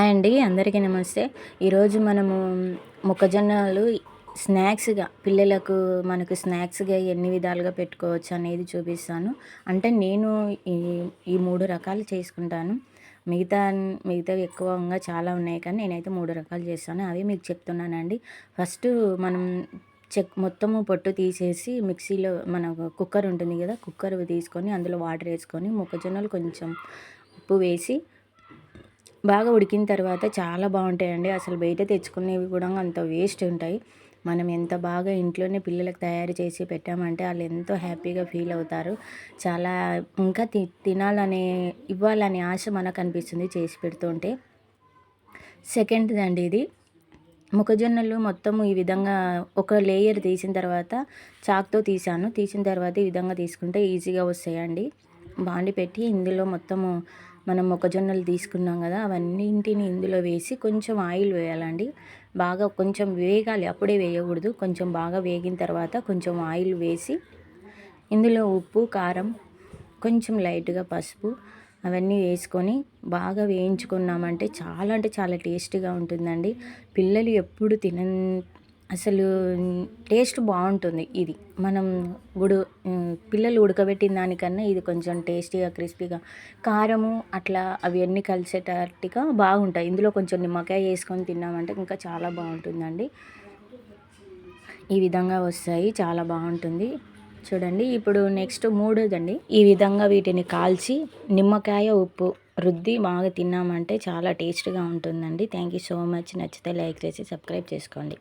Hi అండి, అందరికీ నమస్తే. ఈరోజు మనము మొక్కజొన్నలు స్నాక్స్‌గా పిల్లలకు మనకు స్నాక్స్‌గా ఎన్ని విధాలుగా పెట్టుకోవచ్చు అనేది చూపిస్తాను. అంటే నేను ఈ ఈ 3 రకాలు చేసుకుంటాను. మిగతా మిగతావి ఎక్కువంగా చాలా ఉన్నాయి కానీ నేనైతే 3 రకాలు చేస్తాను. అవి మీకు చెప్తున్నానండి. ఫస్టు మనం మొత్తము పొట్టు తీసేసి మిక్సీలో మన కుక్కర్ ఉంటుంది కదా! కుక్కర్ తీసుకొని అందులో వాటర్ వేసుకొని మొక్కజొన్నలు కొంచెం ఉప్పు వేసి బాగా ఉడికిన తర్వాత చాలా బాగుంటాయండి. అసలు బయట తెచ్చుకునేవి కూడా అంత వేస్ట్ ఉంటాయి. మనం ఎంత బాగా ఇంట్లోనే పిల్లలకు తయారు చేసి పెట్టామంటే వాళ్ళు ఎంతో హ్యాపీగా ఫీల్ అవుతారు. చాలా ఇంకా తినాలనే ఇవ్వాలనే ఆశ మనకు అనిపిస్తుంది చేసి పెడుతుంటే. సెకండ్‌దండి ఇది. మొక్కజొన్నలు మొత్తము ఈ విధంగా ఒక లేయర్ తీసిన తర్వాత చాక్‌తో తీసాను. తీసిన తర్వాత ఈ విధంగా తీసుకుంటే ఈజీగా వస్తాయండి. బాండి పెట్టి ఇందులో మొత్తము మనం మొక్కజొన్నలు తీసుకున్నాం కదా, అవన్నింటిని ఇందులో వేసి కొంచెం ఆయిల్ వేయాలండి. బాగా కొంచెం వేగాలి, అప్పుడే వేయకూడదు. కొంచెం బాగా వేగిన తర్వాత కొంచెం ఆయిల్ వేసి ఇందులో ఉప్పు, కారం, కొంచెం లైట్‌గా పసుపు అవన్నీ వేసుకొని బాగా వేయించుకున్నామంటే చాలా అంటే చాలా టేస్టీగా ఉంటుందండి. పిల్లలు ఎప్పుడు అసలు టేస్ట్ బాగుంటుంది ఇది. మనం పిల్లలు ఉడకబెట్టిన దానికన్నా ఇది కొంచెం టేస్టీగా, క్రిస్పీగా, కారము అట్లా అవన్నీ కలిసేటట్టుగా బాగుంటాయి. ఇందులో కొంచెం నిమ్మకాయ వేసుకొని తిన్నామంటే ఇంకా చాలా బాగుంటుందండి. ఈ విధంగా వస్తాయి, చాలా బాగుంటుంది. చూడండి, ఇప్పుడు నెక్స్ట్ మూడోదండి. ఈ విధంగా వీటిని కాల్చి నిమ్మకాయ, ఉప్పు రుద్ది బాగా తిన్నామంటే చాలా టేస్ట్గా ఉంటుందండి. Thank you so much. నచ్చితే లైక్ చేసి సబ్స్క్రైబ్ చేసుకోండి.